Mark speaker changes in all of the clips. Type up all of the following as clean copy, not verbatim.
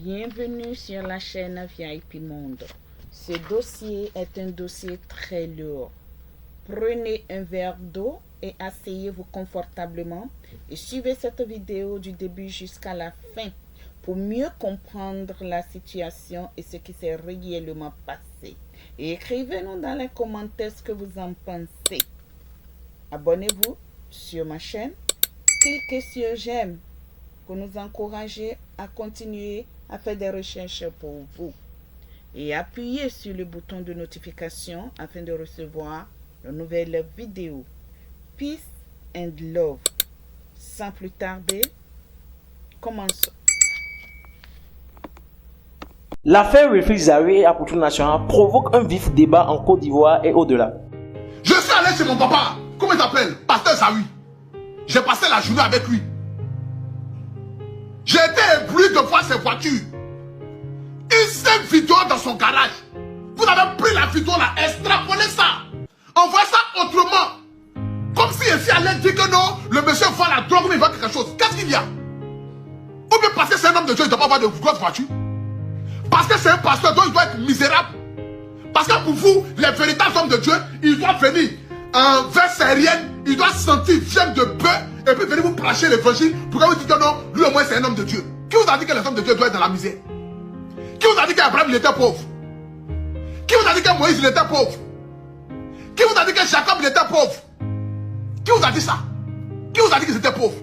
Speaker 1: Bienvenue sur la chaîne VIP Monde. Ce dossier est un dossier très lourd. Prenez un verre d'eau et asseyez-vous confortablement et suivez cette vidéo du début jusqu'à la fin pour mieux comprendre la situation et ce qui s'est réellement passé. Et écrivez-nous dans les commentaires ce que vous en pensez. Abonnez-vous sur ma chaîne, cliquez sur j'aime pour nous encourager à continuer à faire des recherches pour vous. Et appuyez sur le bouton de notification afin de recevoir de nouvelles vidéos. Peace and love. Sans plus tarder, commençons.
Speaker 2: L'affaire Wilfried Zawi à Apourtou National provoque un vif débat en Côte d'Ivoire et au-delà.
Speaker 3: Je suis allé chez mon papa, comment il s'appelle? Pasteur Zawi. J'ai passé la journée avec lui. J'ai été ébloui de voir ses voitures. Une seule vidéo dans son garage. Vous avez pris la vidéo là, extrapolé ça. On voit ça autrement. Comme si ici allait dire que non, le monsieur vend la drogue ou il vend quelque chose. Qu'est-ce qu'il y a? Ou bien parce que c'est un homme de Dieu, il ne doit pas avoir de grosses voitures. Parce que c'est un pasteur, donc il doit être misérable. Parce que pour vous, les véritables hommes de Dieu, ils doivent venir en vers syrienne, ils doivent sentir viande de bœuf et puis venir vous prêcher l'évangile pour que vous dites que non, lui au moins c'est un homme de Dieu. Qui vous a dit que les hommes de Dieu doivent être dans la misère? Qui vous a dit qu'Abraham il était pauvre? Qui vous a dit que Moïse il était pauvre? Qui vous a dit que Jacob il était pauvre? Qui vous a dit ça? Qui vous a dit qu'ils étaient pauvres?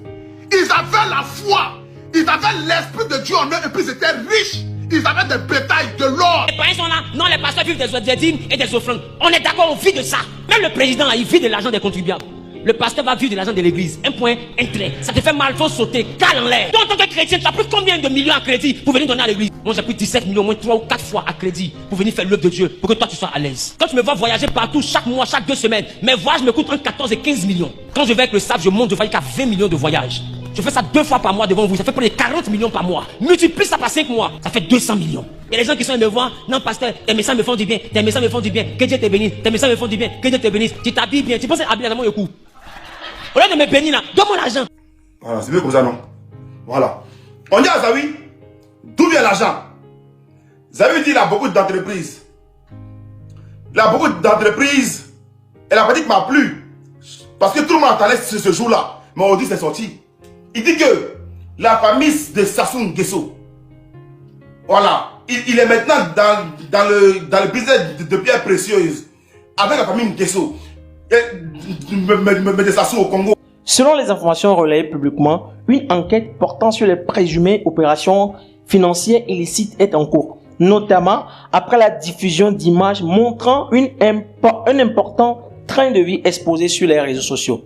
Speaker 3: Ils avaient la foi, ils avaient l'esprit de Dieu en eux et puis ils étaient riches. Ils avaient des bétails, de l'or.
Speaker 4: Les païens sont là. Non, les pasteurs vivent des dîmes et des offrandes. On est d'accord, on vit de ça. Même le président, là, il vit de l'argent des contribuables. Le pasteur va vivre de l'argent de l'église. Un point, un trait. Ça te fait mal, faut sauter, cale en l'air. Toi, en tant que chrétien, tu as pris combien de millions à crédit pour venir donner à l'église? Moi, j'ai pris 17 millions, au moins 3 ou 4 fois à crédit pour venir faire l'œuvre de Dieu, pour que toi, tu sois à l'aise. Quand tu me vois voyager partout, chaque mois, chaque 2 semaines, mes voyages me coûtent entre 14 et 15 millions. Quand je vais avec le SAF, je monte de voyage qu'à 20 millions de voyages. Je fais ça 2 fois par mois devant vous, ça fait près de 40 millions par mois. Multiplie ça par 5 mois, ça fait 200 millions. Il y a des gens qui sont me voir, non pasteur, tes messages me font du bien, tes messages me font du bien, que Dieu te bénisse, tes messages me font du bien, que Dieu te bénisse. Tu t'habilles bien, tu penses à habiller dans mon cou. Au lieu de me bénir là, donne-moi l'argent.
Speaker 3: Voilà, c'est mieux comme ça, non? Voilà. On dit à Zawi, d'où vient l'argent? Zawi dit qu'il a beaucoup d'entreprises. Il a beaucoup d'entreprises. Et la pratique m'a plu. Parce que tout le monde attendait ce jour-là. Mais on dit c'est sorti. Il dit que la famille de Sassou Nguesso, voilà, il est maintenant dans le business de pierres précieuses avec la famille Nguesso de Sassou au Congo.
Speaker 2: Selon les informations relayées publiquement, une enquête portant sur les présumées opérations financières illicites est en cours, notamment après la diffusion d'images montrant un important train de vie exposé sur les réseaux sociaux.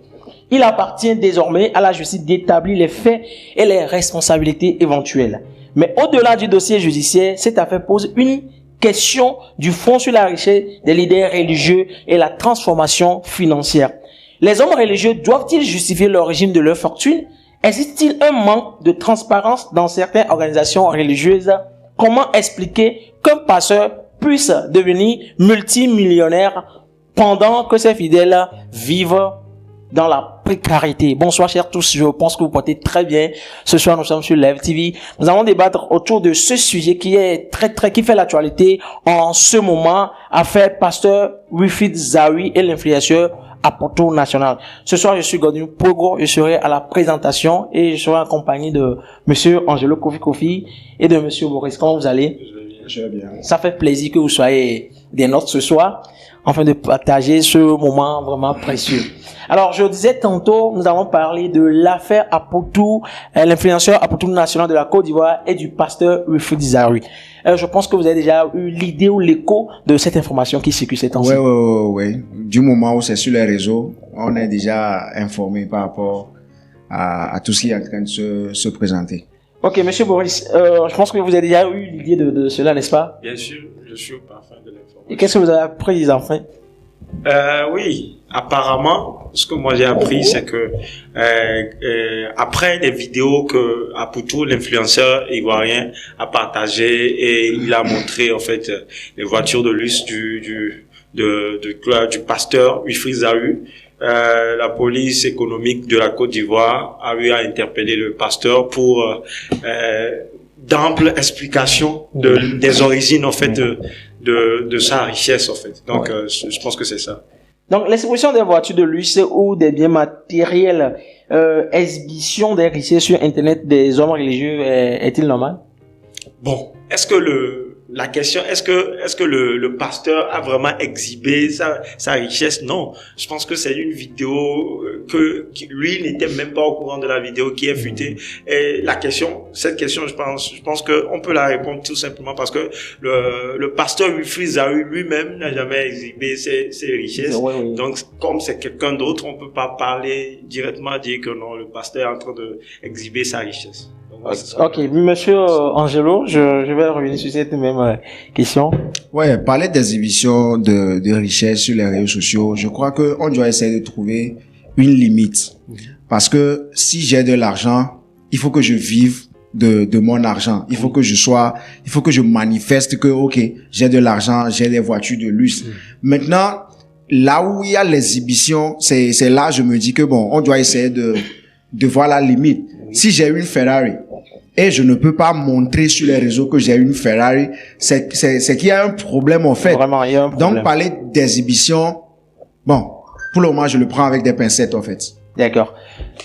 Speaker 2: Il appartient désormais à la justice d'établir les faits et les responsabilités éventuelles. Mais au-delà du dossier judiciaire, cette affaire pose une question du fond sur la richesse des leaders religieux et la transformation financière. Les hommes religieux doivent-ils justifier l'origine de leur fortune? Existe-t-il un manque de transparence dans certaines organisations religieuses? Comment expliquer qu'un pasteur puisse devenir multimillionnaire pendant que ses fidèles vivent dans la précarité? Bonsoir chers tous, je pense que vous portez très bien. Ce soir nous sommes sur Live TV. Nous allons débattre autour de ce sujet qui est qui fait l'actualité en ce moment, affaire pasteur Wilfried Zawi et l'influenceur Apourtou National. Ce soir je suis Godwin Pogo, je serai à la présentation et je serai en compagnie de monsieur Angelo Kofi et de monsieur Boris. Comment vous allez?
Speaker 5: Je vais bien.
Speaker 2: Ça fait plaisir que vous soyez des nôtres ce soir, afin de partager ce moment vraiment précieux. Alors, je disais tantôt, nous allons parler de l'affaire Apourtou, l'influenceur Apourtou National de la Côte d'Ivoire et du pasteur Wilfried Zawi. Je pense que vous avez déjà eu l'idée ou l'écho de cette information qui circule ces temps-ci.
Speaker 5: Oui. Du moment où c'est sur les réseaux, on est déjà informé par rapport à tout ce qui est en train de se présenter.
Speaker 2: Ok, monsieur Boris, je pense que vous avez déjà eu l'idée de cela, n'est-ce pas?
Speaker 6: Bien sûr, je suis au parfum de l'information.
Speaker 2: Et qu'est-ce que vous avez appris, enfin?
Speaker 6: Oui, apparemment, ce que moi j'ai appris, c'est que après les vidéos que Apourtou, l'influenceur ivoirien, a partagées et il a montré en fait les voitures de luxe du pasteur Wilfried Zawi, la police économique de la Côte d'Ivoire a eu à interpeller le pasteur pour d'amples explications des origines en fait de sa richesse en fait. Donc je pense que c'est ça.
Speaker 2: Donc l'exposition des voitures de luxe ou des biens matériels, exhibition des richesses sur internet des hommes religieux est-il normal?
Speaker 6: Bon, est-ce que le pasteur a vraiment exhibé sa richesse? Non. Je pense que c'est une vidéo que lui n'était même pas au courant de la vidéo qui est futée. Et cette question, je pense que on peut la répondre tout simplement parce que le pasteur Wilfried Zawi lui-même n'a jamais exhibé ses richesses.
Speaker 2: Oui.
Speaker 6: Donc, comme c'est quelqu'un d'autre, on peut pas parler directement, dire que non, le pasteur est en train de exhiber sa richesse.
Speaker 2: Ok, monsieur Angelo, je vais revenir sur cette même question.
Speaker 5: Ouais, parler d'exhibition de richesse sur les réseaux sociaux, je crois que on doit essayer de trouver une limite. Parce que si j'ai de l'argent, il faut que je vive de mon argent. Il faut que je manifeste que, ok, j'ai de l'argent, j'ai des voitures de luxe. Maintenant, là où il y a l'exhibition, c'est là, je me dis que bon, on doit essayer de voir la limite. Si j'ai une Ferrari et je ne peux pas montrer sur les réseaux que j'ai une Ferrari, c'est qu'il y a un problème en fait.
Speaker 2: Vraiment, il y a un problème.
Speaker 5: Donc parler d'exhibition, bon, pour le moment je le prends avec des pincettes en fait.
Speaker 2: D'accord.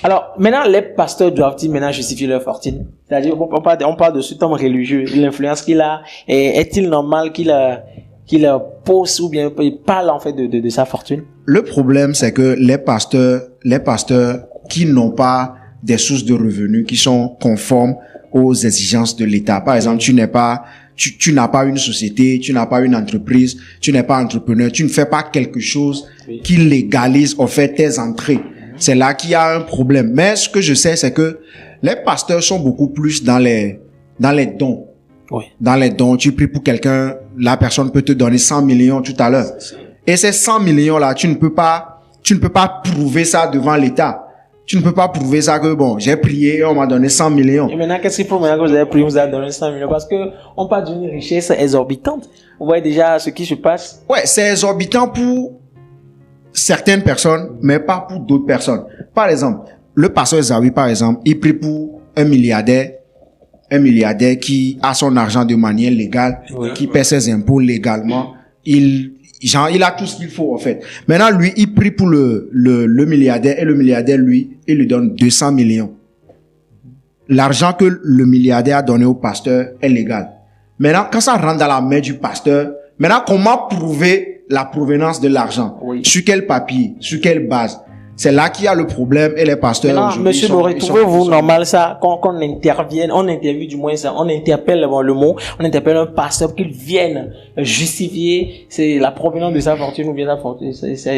Speaker 2: Alors maintenant les pasteurs doivent-ils maintenant justifier leur fortune? C'est-à-dire on parle de cet homme religieux, l'influence qu'il a, et est-il normal qu'il pose ou bien il parle en fait de sa fortune?
Speaker 5: Le problème c'est que les pasteurs qui n'ont pas des sources de revenus qui sont conformes aux exigences de l'État. Par exemple, tu n'as pas une société, tu n'as pas une entreprise, tu n'es pas entrepreneur, tu ne fais pas quelque chose qui légalise en fait tes entrées. C'est là qu'il y a un problème. Mais ce que je sais, c'est que les pasteurs sont beaucoup plus dans les dons.
Speaker 2: Oui.
Speaker 5: Dans les dons, tu pries pour quelqu'un, la personne peut te donner 100 millions tout à l'heure. Et ces 100 millions là, tu ne peux pas prouver ça devant l'État. Tu ne peux pas prouver ça que bon, j'ai prié et on m'a donné 100 millions.
Speaker 2: Et maintenant, qu'est-ce qu'il faut maintenant que vous avez prié, on vous a donné 100 millions? Parce que on parle d'une richesse exorbitante. Vous voyez déjà ce qui se passe.
Speaker 5: Ouais, c'est exorbitant pour certaines personnes, mais pas pour d'autres personnes. Par exemple, le pasteur Zawi, par exemple, il prie pour un milliardaire qui a son argent de manière légale, qui paie ses impôts légalement. Il a tout ce qu'il faut, en fait. Maintenant, lui, il prie pour le milliardaire, et le milliardaire, lui, il lui donne 200 millions. L'argent que le milliardaire a donné au pasteur est légal. Maintenant, quand ça rentre dans la main du pasteur, maintenant, comment prouver la provenance de l'argent? Sur quel papier? Sur quelle base? C'est là qu'il y a le problème et les pasteurs.
Speaker 2: Maintenant, monsieur Boré, trouvez-vous normal ça, qu'on intervienne, on interviewe du moins ça, on interpelle le mot, on interpelle un pasteur qu'il vienne justifier c'est la provenance de sa fortune ou bien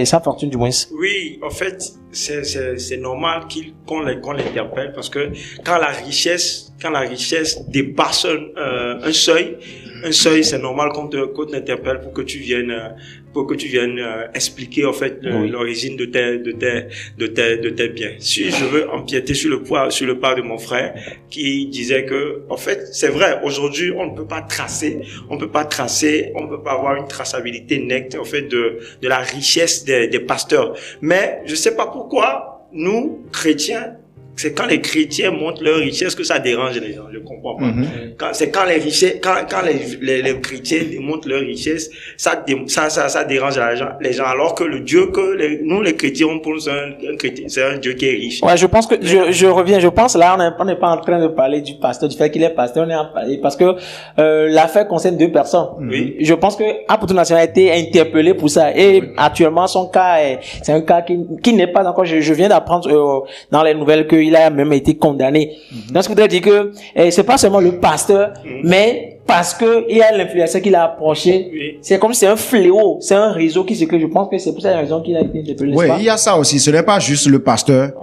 Speaker 2: sa fortune du moins.
Speaker 6: Oui, en fait, c'est normal qu'on l'interpelle parce que quand la richesse dépasse un seuil, c'est normal qu'on t'interpelle pour que tu viennes expliquer en fait l'origine de tes biens. Si je veux empiéter sur le pas de mon frère qui disait que en fait c'est vrai, aujourd'hui on ne peut pas tracer, on peut pas avoir une traçabilité nette en fait de la richesse des pasteurs. Mais je sais pas pourquoi nous chrétiens, c'est quand les chrétiens montrent leur richesse que ça dérange les gens. Je comprends pas. Quand les chrétiens montrent leur richesse, ça dérange les gens. Alors que le Dieu que nous les chrétiens on pense c'est un Dieu qui est riche.
Speaker 2: Ouais, je pense que je reviens. Je pense là on n'est pas en train de parler du pasteur, du fait qu'il est pasteur. On est en parler parce que l'affaire concerne deux personnes.
Speaker 6: Oui.
Speaker 2: Je pense que Apotre National a été interpellé pour ça et actuellement son cas c'est un cas qui n'est pas encore. Je viens d'apprendre dans les nouvelles que il a même été condamné. Donc, ce que voudrait dire que c'est pas seulement le pasteur, mais parce que il y a l'influenceur qui l'a approché. C'est comme si c'est un fléau, c'est un réseau qui se crée. Je pense que c'est pour cette raison qu'il a été interpellé.
Speaker 5: Oui, il y a ça aussi. Ce n'est pas juste le pasteur,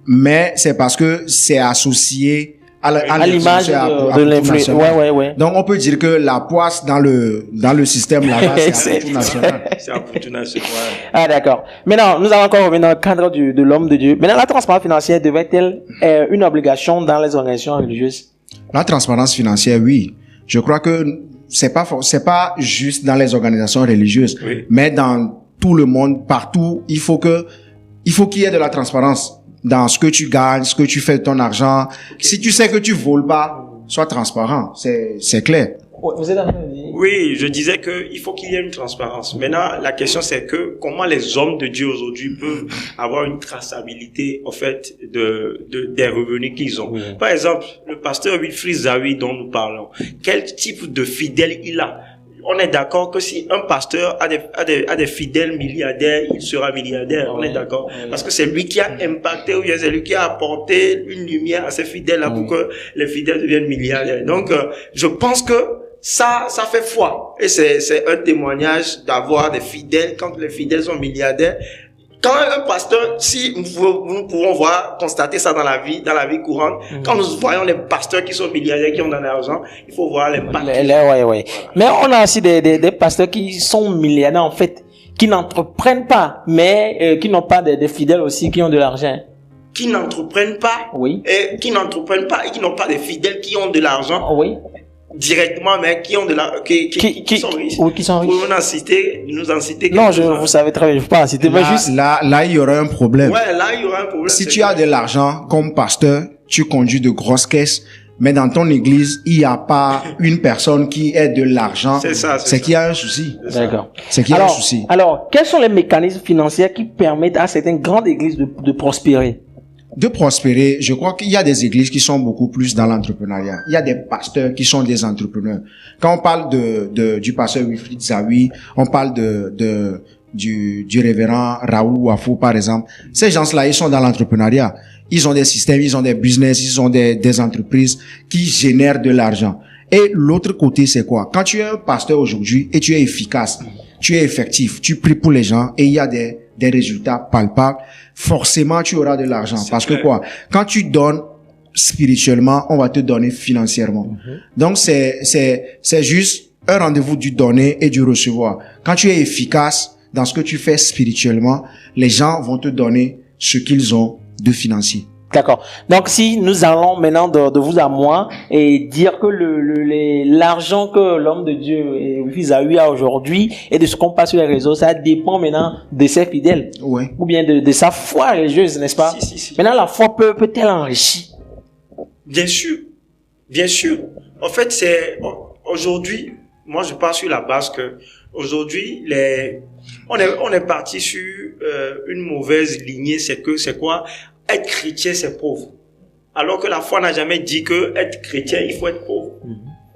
Speaker 5: mais c'est parce que c'est associé à l'image de l'influence.
Speaker 2: Ouais.
Speaker 5: Donc, on peut dire que la poisse dans le système là-bas, c'est Apotre National.
Speaker 6: C'est Apotre National.
Speaker 2: Ah, d'accord. Maintenant, nous allons encore revenir dans le cadre de l'homme de Dieu. Maintenant, la transparence financière devrait-elle une obligation dans les organisations religieuses?
Speaker 5: La transparence financière, oui. Je crois que c'est pas juste dans les organisations religieuses, mais dans tout le monde, partout, il faut qu'il y ait de la transparence dans ce que tu gagnes, ce que tu fais de ton argent. Si tu sais que tu voles pas, Sois transparent, c'est clair.
Speaker 2: Vous êtes en train de dire?
Speaker 6: Oui, je disais que il faut qu'il y ait une transparence. Maintenant, la question c'est que comment les hommes de Dieu aujourd'hui peuvent avoir une traçabilité en fait des revenus qu'ils ont.
Speaker 2: Oui.
Speaker 6: Par exemple, le pasteur Wilfried Zawi dont nous parlons, quel type de fidèle il a? On est d'accord que si un pasteur a des fidèles milliardaires, il sera milliardaire. On est d'accord. Parce que c'est lui qui a impacté, ou bien c'est lui qui a apporté une lumière à ses fidèles-là pour que les fidèles deviennent milliardaires. Donc, je pense que ça fait foi. Et c'est un témoignage d'avoir des fidèles quand les fidèles sont milliardaires. Quand un pasteur, si nous pouvons constater ça dans la vie courante, quand nous voyons les pasteurs qui sont milliardaires, qui ont de l'argent, il faut voir les pasteurs.
Speaker 2: Ouais. Mais on a aussi des pasteurs qui sont milliardaires, en fait, qui n'entreprennent pas, mais qui n'ont pas des fidèles aussi, qui ont de l'argent.
Speaker 6: Qui n'entreprennent pas,
Speaker 2: oui.
Speaker 6: Et qui n'ont pas de fidèles qui ont de l'argent.
Speaker 2: Oui.
Speaker 6: Directement, mais qui ont qui sont riches.
Speaker 2: Oui, qui sont riches.
Speaker 6: Vous nous en citer
Speaker 2: non, vous savez très bien, je ne peux pas en citer, mais juste.
Speaker 5: Là, il y aura un problème.
Speaker 6: Ouais, là, il y aura un problème.
Speaker 5: Si tu as de l'argent, comme pasteur, tu conduis de grosses caisses, mais dans ton église, il n'y a pas une personne qui ait de l'argent. C'est qu'il y a un souci.
Speaker 2: D'accord.
Speaker 5: C'est qu'il y a un souci.
Speaker 2: Alors, quels sont les mécanismes financiers qui permettent à certaines grandes églises de prospérer?
Speaker 5: De prospérer, je crois qu'il y a des églises qui sont beaucoup plus dans l'entrepreneuriat. Il y a des pasteurs qui sont des entrepreneurs. Quand on parle du pasteur Wilfried Zawi, on parle du révérend Raoul Wafo, par exemple. Ces gens-là, ils sont dans l'entrepreneuriat. Ils ont des systèmes, ils ont des business, ils ont des entreprises qui génèrent de l'argent. Et l'autre côté, c'est quoi? Quand tu es un pasteur aujourd'hui et tu es efficace, tu es effectif, tu pries pour les gens et il y a des résultats palpables, forcément tu auras de l'argent. Parce que quoi? Quand tu donnes spirituellement, on va te donner financièrement. Donc c'est juste un rendez-vous du donner et du recevoir. Quand tu es efficace dans ce que tu fais spirituellement, les gens vont te donner ce qu'ils ont de financier.
Speaker 2: D'accord. Donc, si nous allons maintenant de vous à moi et dire que l'argent que l'homme de Dieu Zawi a aujourd'hui et de ce qu'on passe sur les réseaux, ça dépend maintenant de ses fidèles.
Speaker 5: Ouais.
Speaker 2: Ou bien de sa foi religieuse, n'est-ce pas?
Speaker 6: Si.
Speaker 2: Maintenant, la foi peut-elle enrichir?
Speaker 6: Bien sûr. Bien sûr. En fait, aujourd'hui, moi je pars sur la base que aujourd'hui, on est parti sur une mauvaise lignée, c'est quoi? Être chrétien, c'est pauvre. Alors que la foi n'a jamais dit que être chrétien, il faut être pauvre.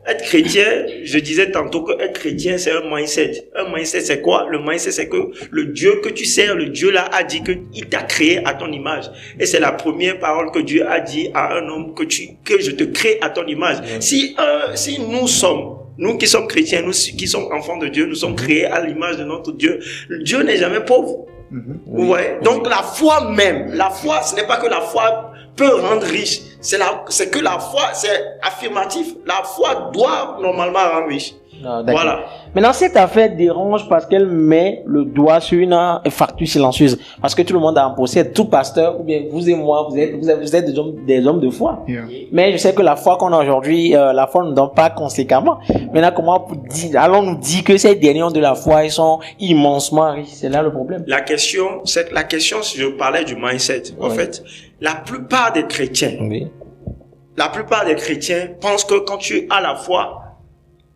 Speaker 6: Être chrétien, je disais tantôt que être chrétien, c'est un mindset. Un mindset, c'est quoi? Le mindset, c'est que le Dieu que tu sers, le Dieu là a dit que il t'a créé à ton image. Et c'est la première parole que Dieu a dit à un homme que je te crée à ton image. Si nous qui sommes chrétiens, nous qui sommes enfants de Dieu, nous sommes créés à l'image de notre Dieu. Dieu n'est jamais pauvre. Vous voyez? Donc la foi, ce n'est pas que la foi peut rendre riche, c'est que la foi, c'est affirmatif. La foi doit normalement rendre riche. Voilà.
Speaker 2: Maintenant, cette affaire dérange parce qu'elle met le doigt sur une fracture silencieuse. Parce que tout le monde en possède, tout pasteur, ou bien vous et moi, vous êtes des hommes de foi.
Speaker 5: Yeah.
Speaker 2: Mais je sais que la foi qu'on a aujourd'hui, la foi ne donne pas conséquemment. Maintenant, allons-nous dire que ces derniers ont de la foi, ils sont immensement riches? C'est là le problème.
Speaker 6: La question, si je parlais du mindset, en fait, la plupart des chrétiens pensent que quand tu as la foi,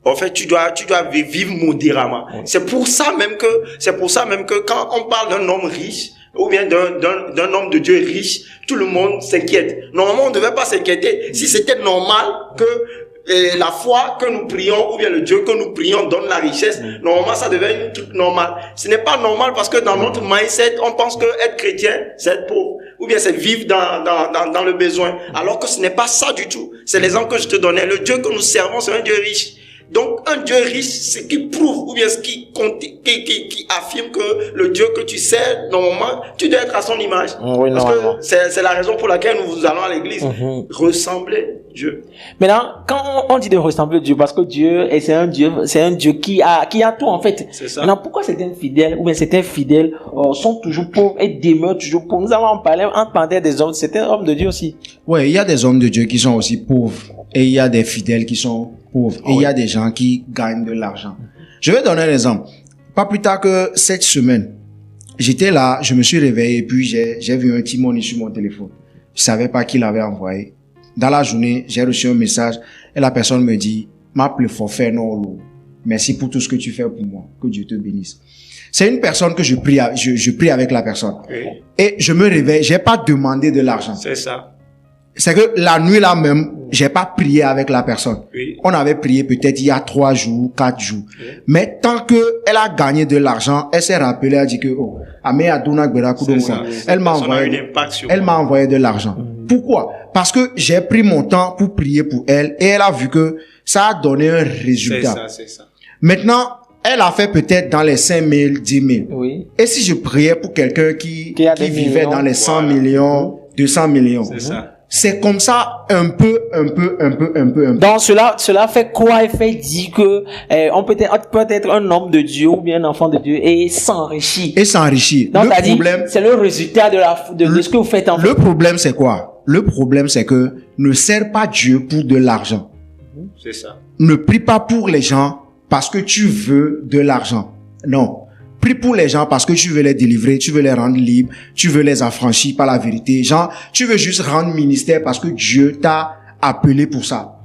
Speaker 6: en fait, tu dois vivre modérément. C'est pour ça même que quand on parle d'un homme riche, ou bien d'un homme de Dieu riche, tout le monde s'inquiète. Normalement, on ne devait pas s'inquiéter. Si c'était normal que la foi que nous prions, ou bien le Dieu que nous prions donne la richesse, normalement, ça devait être un truc normal. Ce n'est pas normal parce que dans notre mindset, on pense que être chrétien, c'est être pauvre. Ou bien c'est vivre dans le besoin. Alors que ce n'est pas ça du tout. C'est l'exemple que je te donnais. Le Dieu que nous servons, c'est un Dieu riche. Donc, un Dieu riche, ce qui prouve, ou bien ce qui affirme que le Dieu que tu sers, normalement, tu dois être à son image. Parce que c'est la raison pour laquelle nous allons à l'église. Ressembler Dieu.
Speaker 2: Maintenant, quand on dit de ressembler Dieu, parce que Dieu, c'est un Dieu qui a tout, en fait.
Speaker 6: C'est ça.
Speaker 2: Maintenant, pourquoi certains fidèles, ou bien certains fidèles, sont toujours pauvres et demeurent toujours pauvres? Nous allons en parler des hommes, certains hommes de Dieu aussi.
Speaker 5: Ouais, il y a des hommes de Dieu qui sont aussi pauvres. Et il y a des fidèles qui sont pauvres. Et il y a des gens qui gagnent de l'argent. Je vais donner un exemple. Pas plus tard que cette semaine, j'étais là, je me suis réveillé et puis j'ai vu un Timoni sur mon téléphone. Je savais pas qui l'avait envoyé. Dans la journée, j'ai reçu un message et la personne me dit, m'appelle forfait non, merci pour tout ce que tu fais pour moi, que Dieu te bénisse. C'est une personne que je prie avec la personne.
Speaker 6: Oui.
Speaker 5: Et je me réveille, j'ai pas demandé de l'argent.
Speaker 6: C'est ça.
Speaker 5: C'est que la nuit là même, j'ai pas prié avec la personne.
Speaker 6: Oui.
Speaker 5: On avait prié peut-être il y a 3 jours, 4 jours.
Speaker 6: Oui.
Speaker 5: Mais tant que elle a gagné de l'argent, elle s'est rappelée, elle a dit que, oh, Ame Aduna Gbera Kudomwa. Elle m'a envoyé de l'argent. Pourquoi? Parce que j'ai pris mon temps pour prier pour elle et elle a vu que ça a donné un résultat.
Speaker 6: C'est ça.
Speaker 5: Maintenant, elle a fait peut-être dans les 5 000, 10 000.
Speaker 2: Oui.
Speaker 5: Et si je priais pour quelqu'un qui vivait
Speaker 2: millions,
Speaker 5: dans les 100
Speaker 6: voilà.
Speaker 5: millions, 200 millions.
Speaker 6: C'est ça.
Speaker 5: C'est comme ça un peu.
Speaker 2: Donc cela fait quoi? Fait dire que on peut être un homme de Dieu ou bien un enfant de Dieu et s'enrichir.
Speaker 5: Et s'enrichir.
Speaker 2: Donc
Speaker 5: Le problème,
Speaker 2: c'est le résultat de ce que vous faites en fait.
Speaker 5: Le problème c'est quoi? Le problème c'est que ne sers pas Dieu pour de l'argent.
Speaker 6: C'est ça.
Speaker 5: Ne prie pas pour les gens parce que tu veux de l'argent. Non. Prie pour les gens parce que tu veux les délivrer, tu veux les rendre libres, tu veux les affranchir par la vérité. Genre, tu veux juste rendre ministère parce que Dieu t'a appelé pour ça.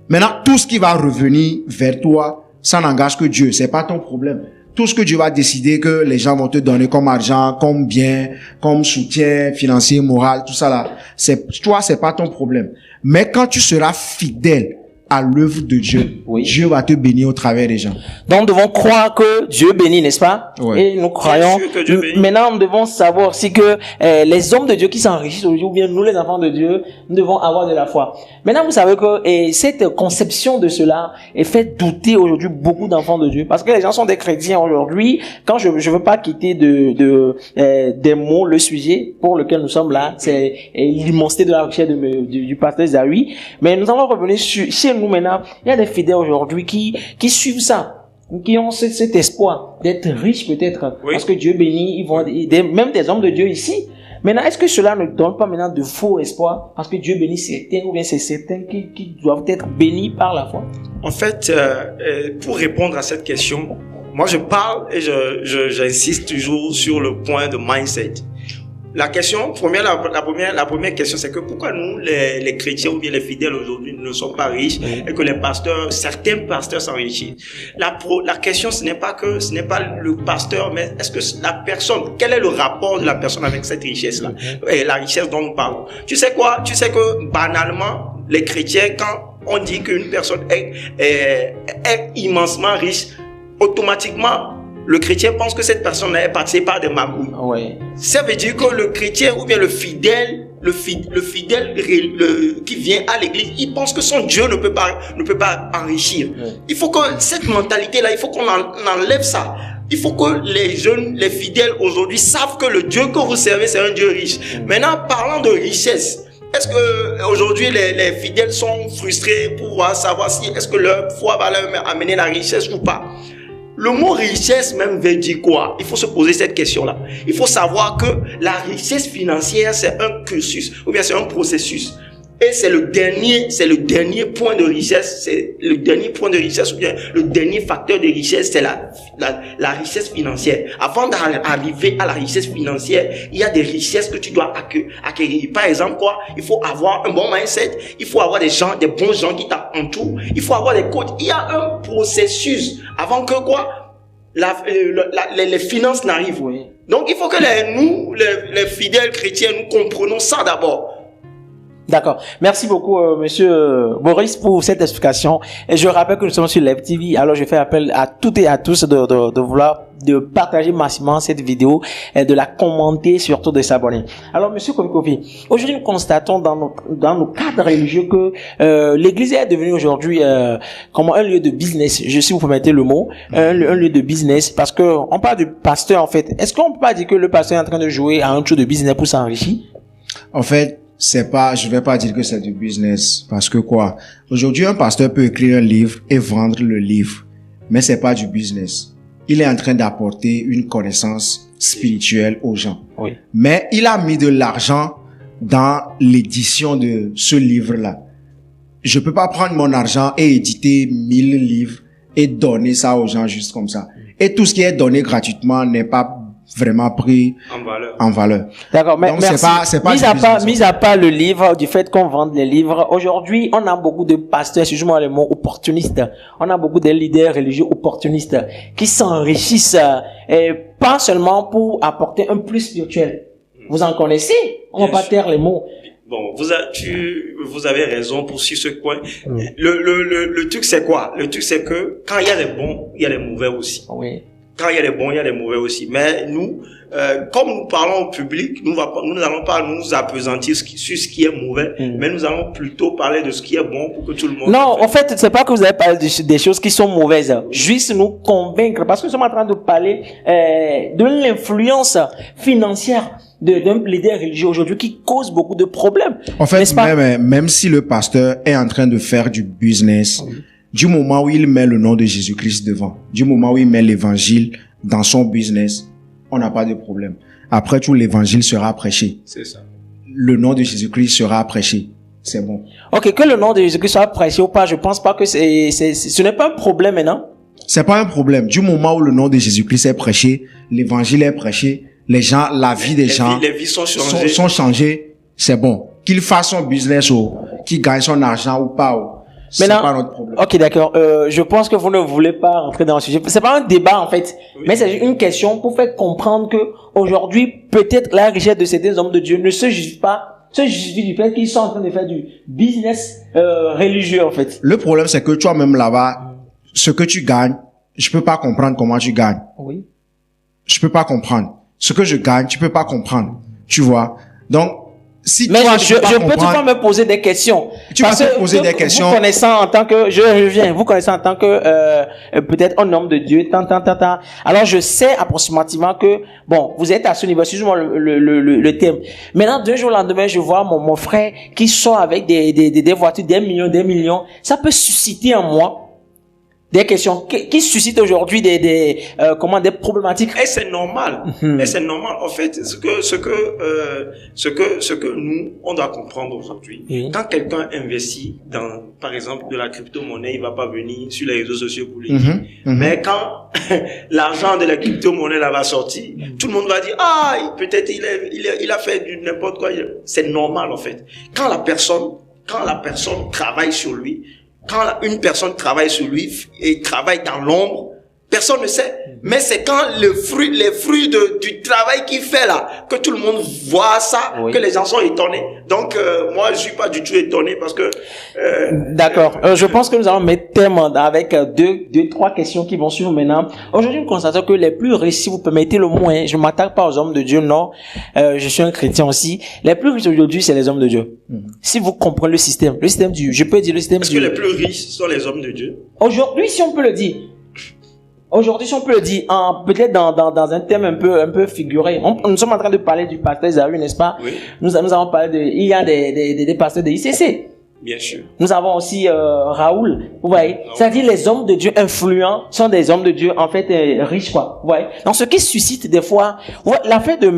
Speaker 5: Maintenant, tout ce qui va revenir vers toi, ça n'engage que Dieu. C'est pas ton problème. Tout ce que Dieu va décider que les gens vont te donner comme argent, comme bien, comme soutien financier, moral, tout ça là, c'est pas ton problème. Mais quand tu seras fidèle à l'œuvre de Dieu,
Speaker 2: oui.
Speaker 5: Dieu va te bénir au travers des gens.
Speaker 2: Donc nous devons croire que Dieu bénit, n'est-ce pas?
Speaker 5: Ouais.
Speaker 2: Et nous croyons.
Speaker 6: que Dieu bénit.
Speaker 2: Maintenant, nous devons savoir aussi que les hommes de Dieu qui s'enrichissent aujourd'hui, ou bien nous les enfants de Dieu, nous devons avoir de la foi. Maintenant, vous savez que cette conception de cela fait douter aujourd'hui beaucoup d'enfants de Dieu, parce que les gens sont des chrétiens aujourd'hui. Quand je veux pas quitter des mots le sujet pour lequel nous sommes là, c'est l'immensité de la richesse du pasteur Zawi. Mais nous allons revenir chez nous maintenant. Il y a des fidèles aujourd'hui qui suivent ça, qui ont cet espoir d'être riches peut-être,
Speaker 6: oui.
Speaker 2: parce que Dieu bénit, ils vont même des hommes de Dieu ici. Maintenant, est-ce que cela ne donne pas maintenant de faux espoirs parce que Dieu bénit certains ou bien c'est certains qui doivent être bénis par la foi?
Speaker 6: En fait, pour répondre à cette question, moi je parle et j'insiste toujours sur le point de mindset. La question, la première question, c'est que pourquoi nous, les chrétiens ou bien les fidèles aujourd'hui ne sommes pas riches et que certains pasteurs s'enrichissent. La question, ce n'est pas le pasteur, mais est-ce que la personne, quel est le rapport de la personne avec cette richesse-là? Et la richesse dont nous parlons. Tu sais quoi? Tu sais que, banalement, les chrétiens, quand on dit qu'une personne est immensement riche, automatiquement, le chrétien pense que cette personne est passée par des magouilles.
Speaker 2: Oui.
Speaker 6: Ça veut dire que le chrétien ou bien le fidèle qui vient à l'église, il pense que son Dieu ne peut pas enrichir. Oui. Il faut que cette mentalité-là, il faut qu'on enlève ça. Il faut que les fidèles aujourd'hui savent que le Dieu que vous servez, c'est un Dieu riche. Maintenant, parlant de richesse, est-ce que aujourd'hui les fidèles sont frustrés pour savoir si est-ce que leur foi va leur amener la richesse ou pas? Le mot richesse même veut dire quoi? Il faut se poser cette question-là. Il faut savoir que la richesse financière, c'est un cursus, ou bien c'est un processus. Et c'est le dernier point de richesse, ou bien le dernier facteur de richesse, c'est la richesse financière. Avant d'arriver à la richesse financière, il y a des richesses que tu dois acquérir. Par exemple, quoi? Il faut avoir un bon mindset, il faut avoir des bons gens qui t'entourent, il faut avoir des coachs. Il y a un processus avant que quoi? Les finances n'arrivent. Oui. Donc, il faut que les fidèles chrétiens, nous comprenons ça d'abord.
Speaker 2: D'accord. Merci beaucoup, monsieur Boris, pour cette explication. Et je rappelle que nous sommes sur Live TV. Alors, je fais appel à toutes et à tous de partager massivement cette vidéo et de la commenter, surtout de s'abonner. Alors, monsieur Kofi, aujourd'hui, nous constatons dans nos cadres religieux que l'église est devenue aujourd'hui comme un lieu de business. Si vous permettez le mot, un lieu de business, parce que on parle du pasteur en fait. Est-ce qu'on peut pas dire que le pasteur est en train de jouer à un jeu de business pour s'enrichir?
Speaker 5: En fait, je vais pas dire que c'est du business, parce que quoi? Aujourd'hui, un pasteur peut écrire un livre et vendre le livre, mais c'est pas du business. Il est en train d'apporter une connaissance spirituelle aux gens.
Speaker 2: Oui.
Speaker 5: Mais il a mis de l'argent dans l'édition de ce livre-là. Je peux pas prendre mon argent et éditer 1000 livres et donner ça aux gens juste comme ça. Et tout ce qui est donné gratuitement n'est pas vraiment pris en valeur.
Speaker 2: D'accord, mais
Speaker 5: donc
Speaker 2: merci.
Speaker 5: c'est pas
Speaker 2: Mis à part le livre, du fait qu'on vende les livres, aujourd'hui, on a beaucoup de pasteurs, excusez-moi le mot, opportunistes. On a beaucoup de leaders religieux opportunistes qui s'enrichissent, et pas seulement pour apporter un plus spirituel. Vous en connaissez? On va pas taire les mots.
Speaker 6: Bon, vous avez raison pour sur ce point. Le truc c'est quoi? Le truc c'est que quand il y a les bons, il y a les mauvais aussi.
Speaker 2: Oui.
Speaker 6: Quand il y a les bons, il y a les mauvais aussi. Mais nous, comme nous parlons au public, nous n'allons pas nous appesantir sur ce qui est mauvais, mais nous allons plutôt parler de ce qui est bon pour que tout le monde...
Speaker 2: Non, en fait, c'est pas que vous avez parlé des choses qui sont mauvaises. Juste nous convaincre, parce que nous sommes en train de parler de l'influence financière d'un leader religieux aujourd'hui qui cause beaucoup de problèmes.
Speaker 5: En fait, même si le pasteur est en train de faire du business, du moment où il met le nom de Jésus-Christ devant, du moment où il met l'évangile dans son business, on n'a pas de problème. Après tout, l'évangile sera prêché.
Speaker 6: C'est ça.
Speaker 5: Le nom de Jésus-Christ sera prêché. C'est bon.
Speaker 2: Ok, que le nom de Jésus-Christ soit prêché ou pas, je pense pas que ce n'est pas un problème maintenant.
Speaker 5: C'est pas un problème. Du moment où le nom de Jésus-Christ est prêché, l'évangile est prêché, les gens, la vie des gens
Speaker 6: les vies sont
Speaker 5: changées, c'est bon. Qu'il fasse son business ou qu'il gagne son argent ou pas, c'est pas notre problème.
Speaker 2: Ok, d'accord. Je pense que vous ne voulez pas rentrer dans le sujet. C'est pas un débat en fait, mais c'est une question pour faire comprendre que aujourd'hui, peut-être la richesse de certains hommes de Dieu ne se justifie du fait qu'ils sont en train de faire du business religieux en fait.
Speaker 5: Le problème, c'est que toi-même là-bas, ce que tu gagnes, je peux pas comprendre comment tu gagnes.
Speaker 2: Oui.
Speaker 5: Je peux pas comprendre. Ce que je gagne, tu peux pas comprendre. Tu vois. Donc, si
Speaker 2: mais
Speaker 5: toi,
Speaker 2: je peux toujours me poser des questions.
Speaker 5: Tu vas te poser des questions.
Speaker 2: Vous connaissant en tant que, je reviens, vous connaissant en tant que, peut-être un homme de Dieu, alors je sais approximativement que, bon, vous êtes à ce niveau, excusez-moi le thème. Maintenant, 2 jours au lendemain, je vois mon frère qui sort avec des voitures, des millions. Ça peut susciter en moi des questions qui suscitent aujourd'hui des problématiques.
Speaker 6: Et c'est normal. Et c'est normal. En fait, ce que nous, on doit comprendre aujourd'hui. Quand quelqu'un investit dans, par exemple, de la crypto-monnaie, il va pas venir sur les réseaux sociaux pour le dire. Mais quand l'argent de la crypto-monnaie là va sortir, tout le monde va dire, peut-être il a fait du n'importe quoi. C'est normal, en fait. Quand la personne travaille sur lui, quand une personne travaille sur lui et travaille dans l'ombre, personne ne sait. Mais c'est quand les fruits du travail qu'il fait là, que tout le monde voit ça, que les gens sont étonnés. Donc, moi, je suis pas du tout étonné parce que...
Speaker 2: D'accord. Je pense que nous allons mettre thème avec deux, trois questions qui vont suivre maintenant. Aujourd'hui, nous constatons que les plus riches, si vous permettez le mot, je ne m'attaque pas aux hommes de Dieu, non. Je suis un chrétien aussi. Les plus riches aujourd'hui, c'est les hommes de Dieu. Si vous comprenez le système je peux dire le système
Speaker 6: Est-ce que les plus riches sont les hommes de Dieu?
Speaker 2: Aujourd'hui, si on peut le dire. Aujourd'hui, si on peut le dire, peut-être dans un thème un peu figuré. Nous sommes en train de parler du pasteur Zahu, n'est-ce pas?
Speaker 6: Oui.
Speaker 2: Nous avons parlé il y a des pasteurs de ICC.
Speaker 6: Bien sûr.
Speaker 2: Nous avons aussi Raoul, vous voyez. C'est-à-dire les hommes de Dieu influents sont des hommes de Dieu en fait riches, quoi. Vous voyez. Donc ce qui suscite des fois, l'affaire de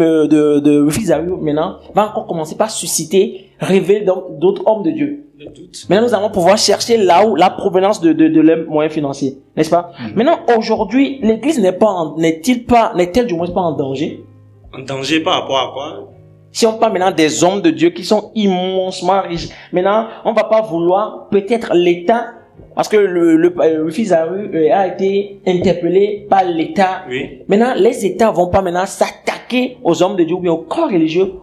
Speaker 2: Zahu maintenant va encore commencer par susciter, révéler d'autres hommes de Dieu. Maintenant, nous allons pouvoir chercher là où la provenance de leurs moyens financiers, n'est-ce pas? Maintenant, aujourd'hui, l'Église n'est-elle du moins pas en danger?
Speaker 6: En danger par rapport à quoi?
Speaker 2: Si on parle maintenant des hommes de Dieu qui sont immensement riches, maintenant, on va pas vouloir peut-être l'État, parce que le fils Zahu a été interpellé par l'État.
Speaker 6: Oui.
Speaker 2: Maintenant, les États vont pas maintenant s'attaquer aux hommes de Dieu ou bien aux corps religieux.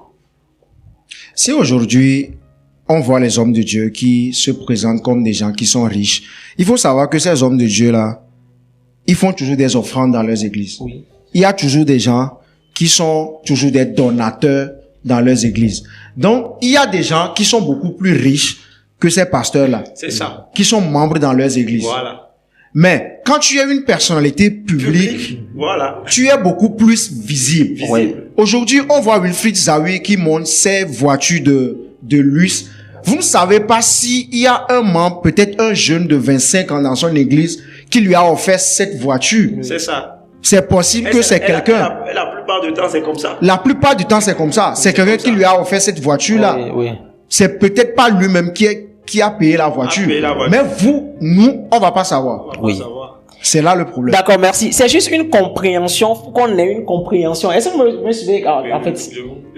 Speaker 5: Si aujourd'hui, on voit les hommes de Dieu qui se présentent comme des gens qui sont riches, il faut savoir que ces hommes de Dieu-là, ils font toujours des offrandes dans leurs églises.
Speaker 2: Oui.
Speaker 5: Il y a toujours des gens qui sont toujours des donateurs dans leurs églises. Donc, il y a des gens qui sont beaucoup plus riches que ces pasteurs-là.
Speaker 6: C'est ça.
Speaker 5: Qui sont membres dans leurs églises.
Speaker 6: Voilà.
Speaker 5: Mais, quand tu es une personnalité publique,
Speaker 6: voilà,
Speaker 5: tu es beaucoup plus visible.
Speaker 2: Oui.
Speaker 5: Aujourd'hui, on voit Wilfried Zawi qui monte ses voitures de luxe. Vous ne savez pas s'il y a un membre, peut-être un jeune de 25 ans dans son église, qui lui a offert cette voiture.
Speaker 6: C'est ça.
Speaker 5: C'est possible que c'est quelqu'un.
Speaker 6: La plupart du temps, c'est comme ça.
Speaker 5: La plupart du temps, c'est comme ça. C'est quelqu'un qui lui a offert cette voiture-là.
Speaker 2: Oui.
Speaker 5: C'est peut-être pas lui-même qui a payé la voiture. Mais nous, on va pas savoir.
Speaker 2: Oui.
Speaker 5: C'est là le problème.
Speaker 2: D'accord, merci. C'est juste une compréhension, faut qu'on ait une compréhension. Est-ce que vous me suivez en fait?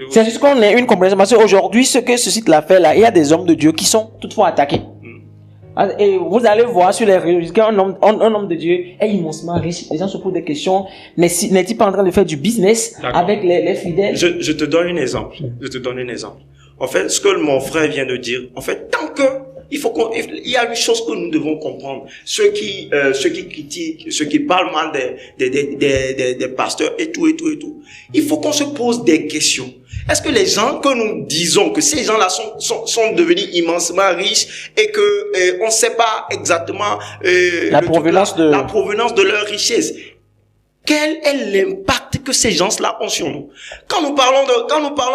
Speaker 2: C'est juste qu'on ait une compréhension parce qu'aujourd'hui, ce que ce site-là fait là, il y a des hommes de Dieu qui sont toutefois attaqués. Et vous allez voir sur les réseaux qu'un homme de Dieu est immensement riche. Les gens se posent des questions. N'est-il pas en train de faire du business avec les fidèles?
Speaker 6: Je te donne un exemple. En fait, ce que mon frère vient de dire, en fait, tant que il y a une chose que nous devons comprendre. Ceux qui critiquent, ceux qui parlent mal des pasteurs et tout. Il faut qu'on se pose des questions. Est-ce que les gens que nous disons que ces gens-là sont devenus immensement riches et que on ne sait pas exactement
Speaker 2: la provenance
Speaker 6: de leur richesse? Quel est l'impact que ces gens-là ont sur nous? Quand nous parlons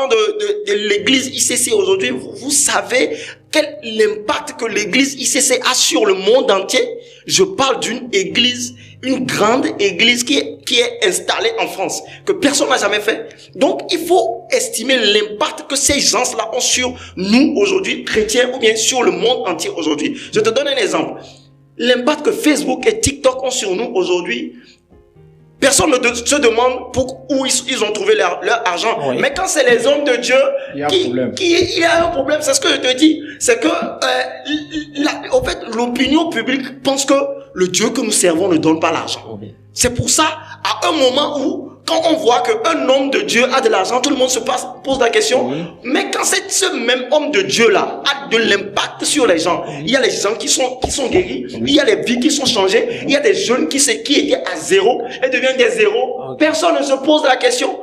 Speaker 6: de l'église ICC aujourd'hui, vous savez quel l'impact que l'église ICC a sur le monde entier? Je parle d'une église, une grande église qui est installée en France, que personne n'a jamais fait. Donc, il faut estimer l'impact que ces gens-là ont sur nous aujourd'hui, chrétiens, ou bien sur le monde entier aujourd'hui. Je te donne un exemple. L'impact que Facebook et TikTok ont sur nous aujourd'hui, personne ne se demande où ils ont trouvé leur argent. Oui. Mais quand c'est les hommes de Dieu, il y a un problème. C'est ce que je te dis. C'est que, en fait, l'opinion publique pense que le Dieu que nous servons ne donne pas l'argent. Oui. C'est pour ça, à un moment où, quand on voit qu'un homme de Dieu a de l'argent, tout le monde pose la question. Oui. Mais quand ce même homme de Dieu-là a de l'impact sur les gens, il y a les gens qui sont guéris, il y a les vies qui sont changées, il y a des jeunes qui étaient à zéro et deviennent des zéros. Personne ne se pose la question.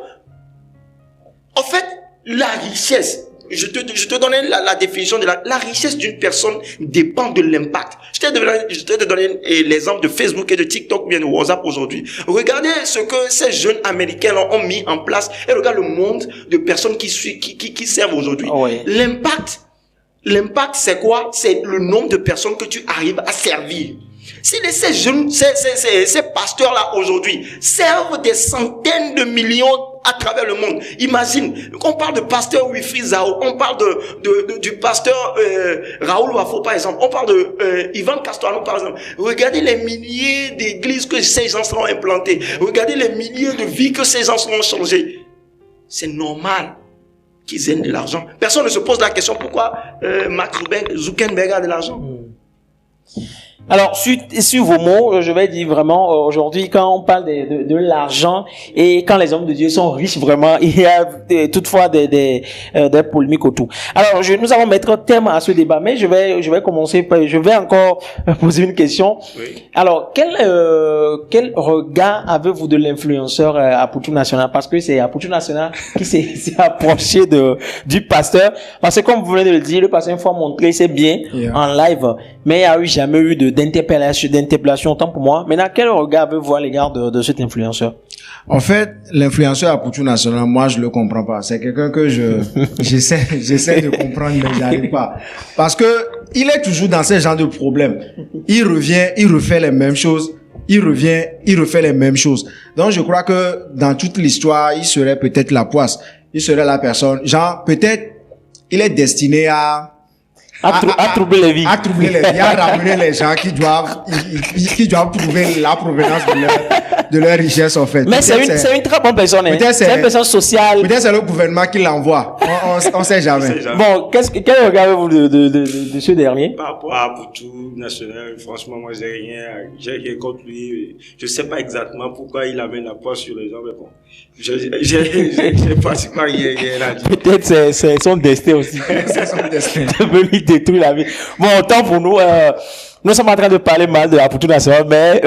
Speaker 6: En fait, la richesse, je te donne la définition de la richesse d'une personne dépend de l'impact. Je t'ai donné l'exemple de Facebook et de TikTok ou bien de WhatsApp aujourd'hui. Regardez ce que ces jeunes américains ont mis en place et regarde le monde de personnes qui servent aujourd'hui. Oh oui. L'impact, c'est quoi? C'est le nombre de personnes que tu arrives à servir. Si ces jeunes, ces pasteurs-là aujourd'hui servent des centaines de millions à travers le monde. Imagine, on parle de pasteur Wifi Zao, on parle du pasteur Raoul Wafo par exemple, on parle de Ivan Castellano par exemple. Regardez les milliers d'églises que ces gens seront implantés. Regardez les milliers de vies que ces gens seront changées. C'est normal qu'ils aient de l'argent. Personne ne se pose la question pourquoi Mark Zuckerberg a de l'argent.
Speaker 2: Alors, sur vos mots, je vais dire vraiment, aujourd'hui, quand on parle de l'argent et quand les hommes de Dieu sont riches, vraiment, il y a toutefois des polémiques autour. Alors, nous allons mettre un terme à ce débat, mais je vais commencer je vais encore poser une question. Oui. Alors, quel regard avez-vous de l'influenceur Aputu National? Parce que c'est Aputu National qui s'est approché du pasteur. Parce que comme vous venez de le dire, le pasteur une fois montré, c'est bien, en live, mais il n'y a jamais eu d'interpellation autant pour moi. Maintenant, quel regard avez-vous à l'égard de cet influenceur?
Speaker 5: En fait, l'influenceur Aputu National, moi, je le comprends pas. C'est quelqu'un que j'essaie de comprendre, mais j'arrive pas. Parce que, il est toujours dans ce genre de problème. Il revient, il refait les mêmes choses. Il revient, il refait les mêmes choses. Donc, je crois que dans toute l'histoire, il serait peut-être la poisse. Il serait la personne. Genre, peut-être, il est destiné à
Speaker 2: troubler les vies.
Speaker 5: À troubler les vies, à ramener les gens qui doivent trouver la provenance de leur richesse, en fait.
Speaker 2: Mais c'est une très bonne personne, hein. C'est une personne sociale.
Speaker 5: Peut-être c'est le gouvernement qui l'envoie. On sait jamais.
Speaker 2: Bon, quel regard avez-vous de ce dernier?
Speaker 6: Par rapport à Aputu National, franchement, moi, j'ai rien contre lui. Je sais pas exactement pourquoi il amène la poisse sur les gens, mais bon. J'ai pratiquement rien à dire.
Speaker 2: Peut-être c'est son destin aussi.
Speaker 5: C'est son destin.
Speaker 2: De venir détruire la vie. Bon, autant pour nous, nous sommes en train de parler mal de Aputu National, mais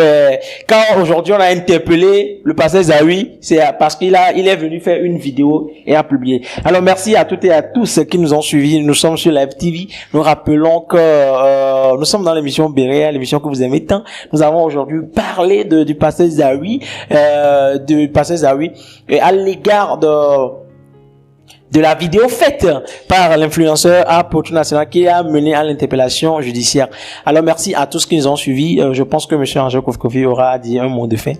Speaker 2: quand aujourd'hui on a interpellé le pasteur Zawi, c'est parce qu'il est venu faire une vidéo et a publié. Alors merci à toutes et à tous qui nous ont suivis. Nous sommes sur Live TV. Nous rappelons que nous sommes dans l'émission Béréa, l'émission que vous aimez tant. Nous avons aujourd'hui parlé du pasteur Zawi, et à l'égard de la vidéo faite par l'influenceur Aputu National qui a mené à l'interpellation judiciaire. Alors merci à tous qui nous ont suivis. Je pense que monsieur Angel Kofi aura dit un mot de fin.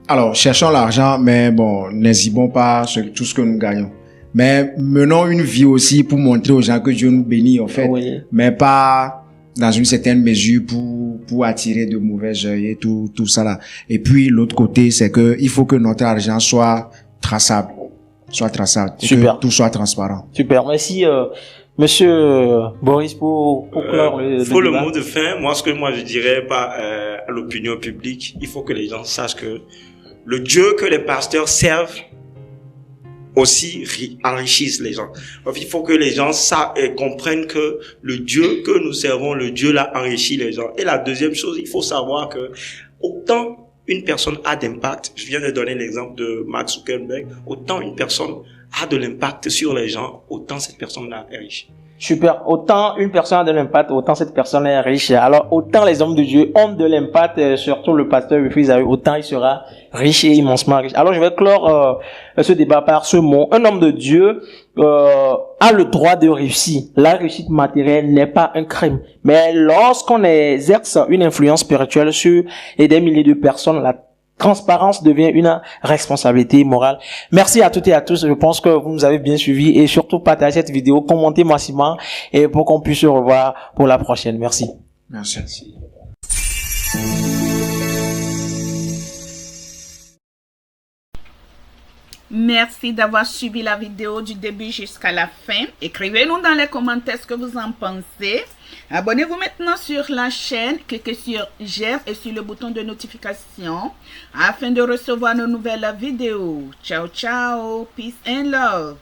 Speaker 5: Alors, cherchons l'argent, mais bon, n'hésitons pas sur tout ce que nous gagnons. Mais menons une vie aussi pour montrer aux gens que Dieu nous bénit, en fait. Oui. Mais pas dans une certaine mesure pour attirer de mauvais œil et tout ça là. Et puis l'autre côté, c'est que il faut que notre argent soit traçable,
Speaker 2: Super.
Speaker 5: que tout soit transparent.
Speaker 2: Super, merci Monsieur Boris pour clore le
Speaker 6: Pour le
Speaker 2: débat.
Speaker 6: mot de fin, moi ce que je dirais à l'opinion publique, il faut que les gens sachent que le Dieu que les pasteurs servent aussi enrichissent les gens. Donc, il faut que les gens comprennent que le Dieu que nous servons, le Dieu là enrichit les gens. Et la deuxième chose, il faut savoir que autant une personne a d'impact, je viens de donner l'exemple de Mark Zuckerberg, autant une personne a de l'impact sur les gens, autant cette personne-là est riche.
Speaker 2: Super. Autant une personne a de l'impact, autant cette personne est riche. Alors, autant les hommes de Dieu ont de l'impact, surtout le pasteur Wilfried Zawi, autant il sera riche et immensement riche. Alors, je vais clore ce débat par ce mot. Un homme de Dieu a le droit de réussir. La réussite matérielle n'est pas un crime. Mais lorsqu'on exerce une influence spirituelle sur des milliers de personnes, la transparence devient une responsabilité morale. Merci à toutes et à tous. Je pense que vous nous avez bien suivis et surtout partagez cette vidéo, commentez massivement et pour qu'on puisse se revoir pour la prochaine. Merci.
Speaker 5: Merci.
Speaker 1: Merci d'avoir suivi la vidéo du début jusqu'à la fin. Écrivez-nous dans les commentaires ce que vous en pensez. Abonnez-vous maintenant sur la chaîne, cliquez sur j'aime et sur le bouton de notification afin de recevoir nos nouvelles vidéos. Ciao, ciao, peace and love.